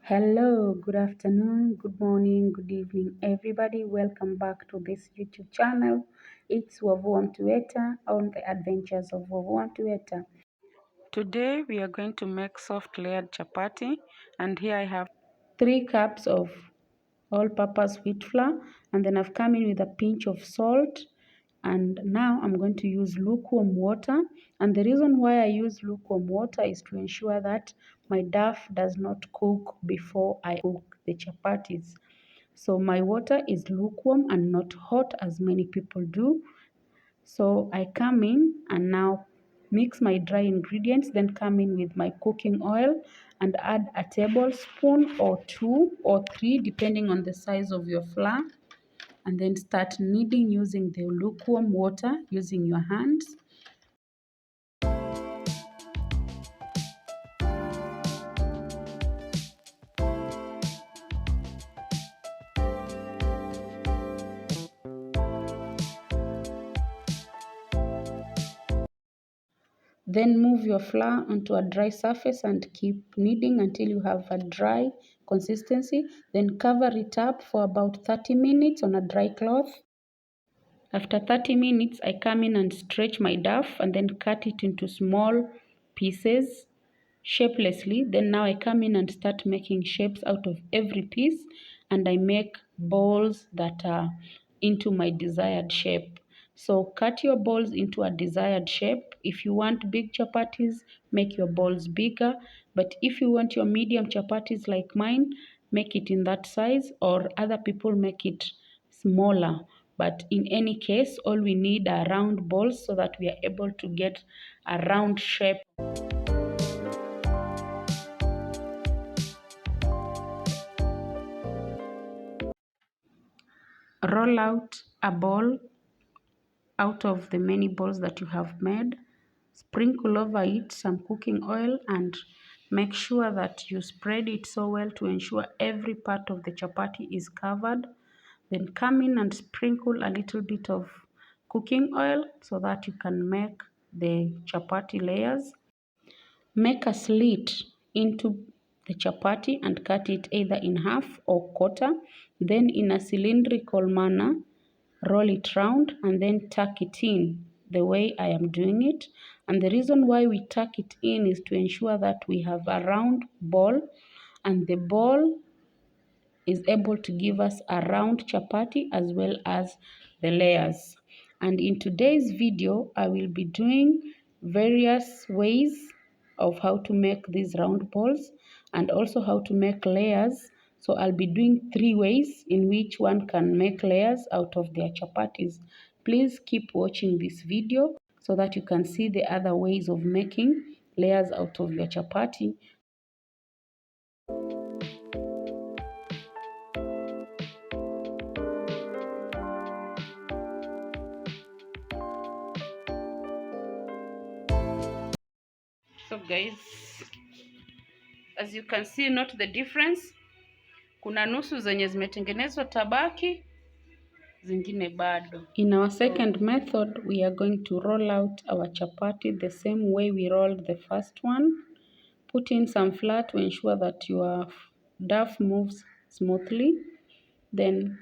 Hello, good afternoon, good morning, good evening, everybody. Welcome back to this YouTube channel. It's Wavua Mtueta on the adventures of Wavua Mtueta. Today we are going to make soft layered chapati, and here I have 3 cups of all-purpose wheat flour, and then I've come in with a pinch of salt. And now I'm going to use lukewarm water, and the reason why I use lukewarm water is to ensure that my dough does not cook before I cook the chapatis. So my water is lukewarm and not hot as many people do. So I come in and now mix my dry ingredients, then come in with my cooking oil and add a tablespoon or 2 or 3 depending on the size of your flour, and then start kneading using the lukewarm water using your hands. Then move your flour onto a dry surface and keep kneading until you have a dry consistency. Then cover it up for about 30 minutes on a dry cloth. After 30 minutes, I come in and stretch my dough and then cut it into small pieces shapelessly. Then now I come in and start making shapes out of every piece, and I make balls that are into my desired shape. So cut your balls into a desired shape. If you want big chapatis, make your balls bigger. But if you want your medium chapatis like mine, make it in that size, or other people make it smaller. But in any case, all we need are round balls so that we are able to get a round shape. Roll out a ball out of the many balls that you have made. Sprinkle over it some cooking oil and make sure that you spread it so well to ensure every part of the chapati is covered. Then come in and sprinkle a little bit of cooking oil so that you can make the chapati layers. Make a slit into the chapati and cut it either in half or quarter. Then in a cylindrical manner, roll it round and then tuck it in the way I am doing it. And the reason why we tuck it in is to ensure that we have a round ball, and the ball is able to give us a round chapati as well as the layers. And in today's video, I will be doing various ways of how to make these round balls and also how to make layers. So I'll be doing 3 ways in which one can make layers out of their chapatis. Please keep watching this video so that you can see the other ways of making layers out of your chapati. So guys, as you can see, note the difference. Kuna nusu zenye zimetengenezwa tabaki, zingine bado. In our second method, we are going to roll out our chapati the same way we rolled the first one. Put in some flour to ensure that your dough moves smoothly. Then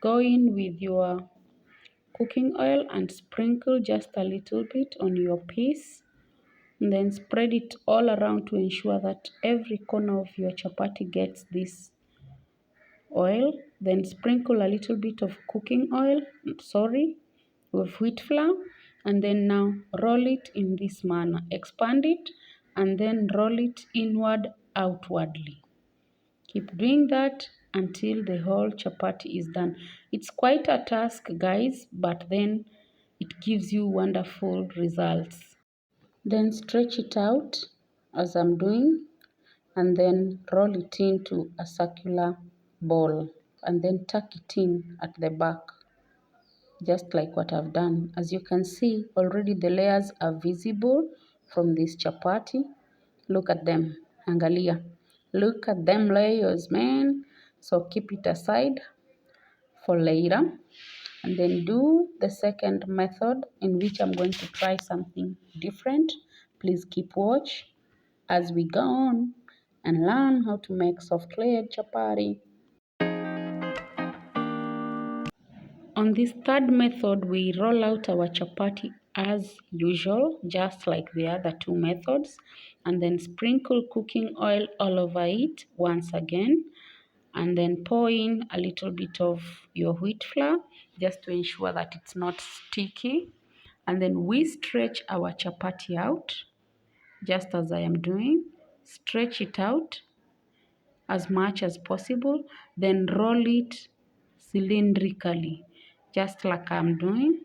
go in with your cooking oil and sprinkle just a little bit on your piece. And then spread it all around to ensure that every corner of your chapati gets this oil. Then sprinkle a little bit of cooking oil, with wheat flour, and then now roll it in this manner. Expand it and then roll it inward outwardly. Keep doing that until the whole chapati is done. It's quite a task, guys, but then it gives you wonderful results. Then stretch it out as I'm doing, and then roll it into a circular ball and then tuck it in at the back, just like what I've done. As you can see, already the layers are visible from this chapati. Look at them, angalia. Look at them layers, man. So keep it aside for later. And then do the second method, in which I'm going to try something different. Please keep watch as we go on. and learn how to make soft layered chapati. On this third method, we roll out our chapati as usual, just like the other two methods, and then sprinkle cooking oil all over it once again, and then pour in a little bit of your wheat flour just to ensure that it's not sticky. And then we stretch our chapati out, just as I am doing. Stretch it out as much as possible, then roll it cylindrically, just like I'm doing.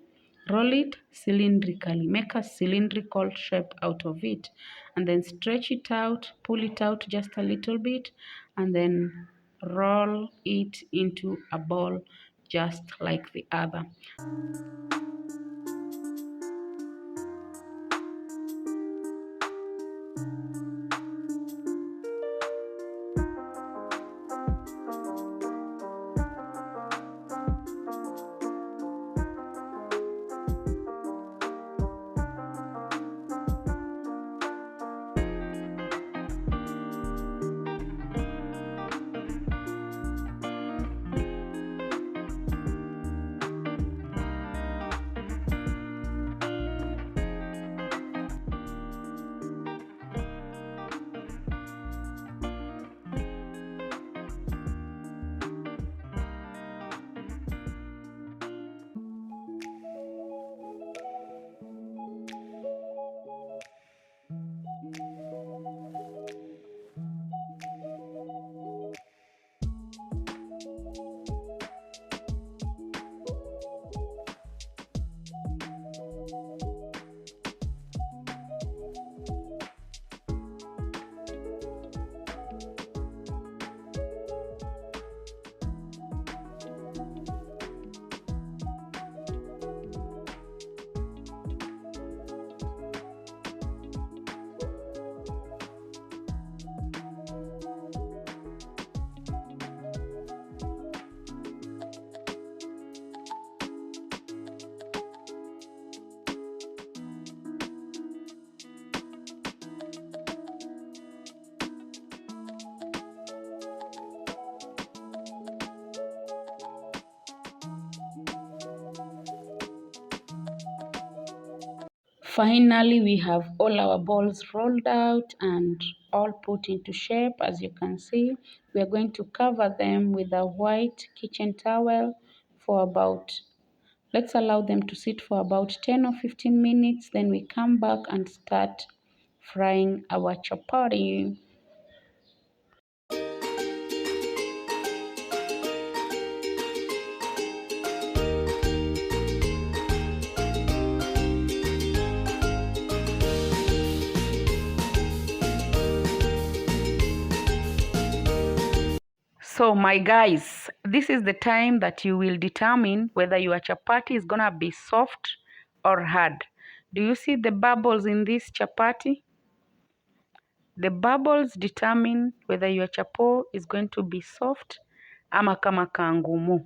Roll it cylindrically, make a cylindrical shape out of it, and then stretch it out, pull it out just a little bit, and then roll it into a ball just like the other. Finally, we have all our balls rolled out and all put into shape. As you can see, we are going to cover them with a white kitchen towel for about, let's allow them to sit for about 10 or 15 minutes. Then we come back and start frying our chapati. So my guys, this is the time that you will determine whether your chapati is gonna be soft or hard. Do you see the bubbles in this chapati? The bubbles determine whether your chapo is going to be soft ama kama kangumu.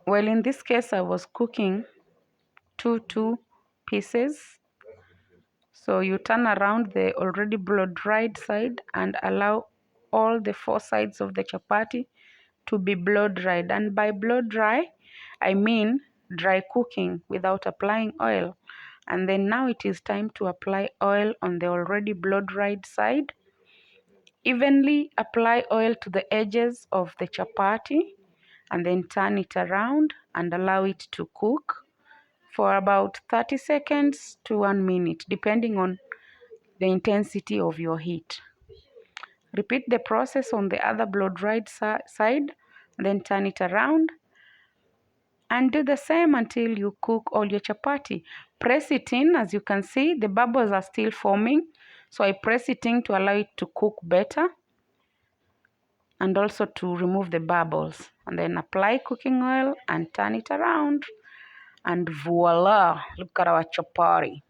Well, in this case, I was cooking two pieces. So you turn around the already blow-dried side and allow all the four sides of the chapati to be blow-dried. And by blow-dry, I mean dry cooking without applying oil. And then now it is time to apply oil on the already blow-dried side. Evenly apply oil to the edges of the chapati and then turn it around and allow it to cook for about 30 seconds to 1 minute, depending on the intensity of your heat. Repeat the process on the other blow-dried side, then turn it around and do the same until you cook all your chapati. Press it in. As you can see, the bubbles are still forming, so I press it in to allow it to cook better and also to remove the bubbles. And then apply cooking oil and turn it around And voila, look at our chapati.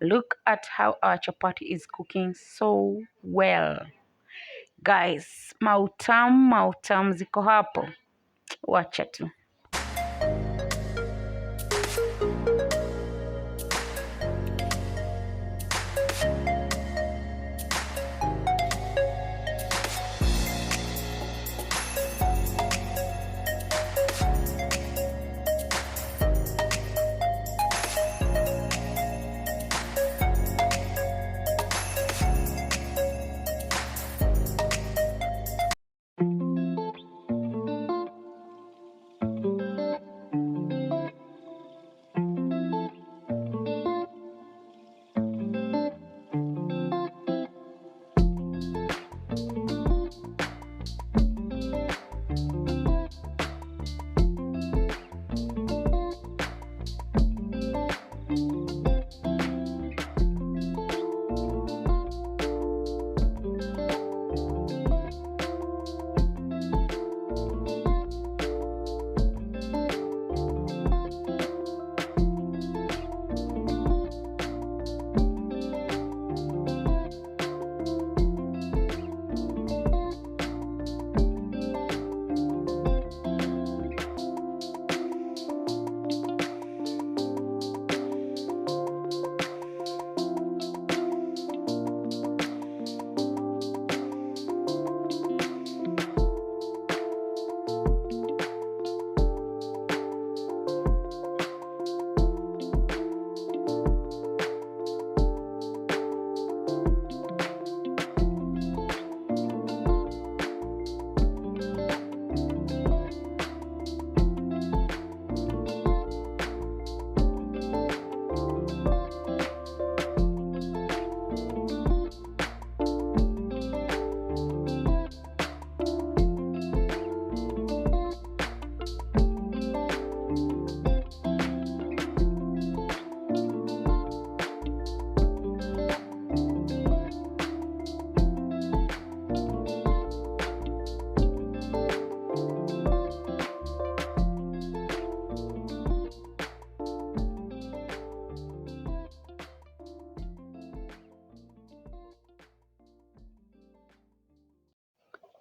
Look at how our chapati is cooking so well. Guys, mautam ziko hapo. Wacha tu.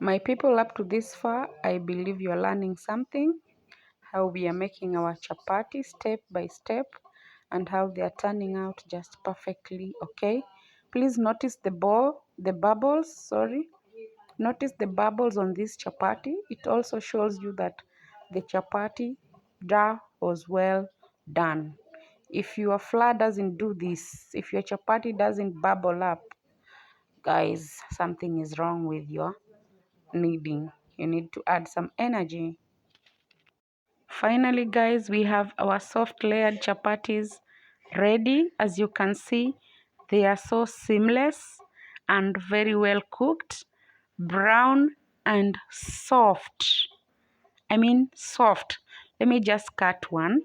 My people, up to this far, I believe you are learning something, how we are making our chapati step by step and how they are turning out just perfectly. Okay, please notice the bubbles, notice the bubbles on this chapati. It also shows you that the chapati dough was well done. If your flour doesn't do this, if your chapati doesn't bubble up, guys, something is wrong with your kneading. You need to add some energy. Finally, guys, we have our soft layered chapatis ready. As you can see, they are so seamless and very well cooked, brown and soft. I mean soft. Let me just cut one.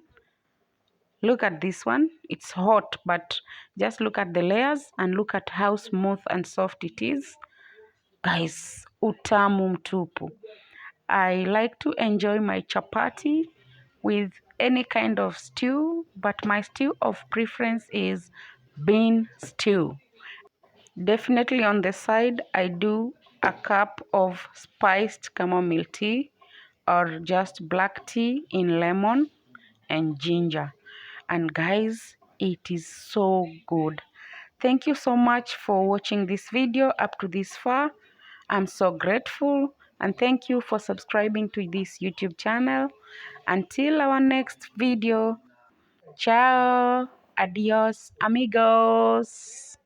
Look at this one. It's hot, but just look at the layers and look at how smooth and soft it is. Guys, utamu mtupu. I like to enjoy my chapati with any kind of stew, but my stew of preference is bean stew. Definitely on the side, I do a cup of spiced chamomile tea or just black tea in lemon and ginger. And guys, it is so good. Thank you so much for watching this video up to this far. I'm so grateful, and thank you for subscribing to this YouTube channel. Until our next video, ciao, adios, amigos.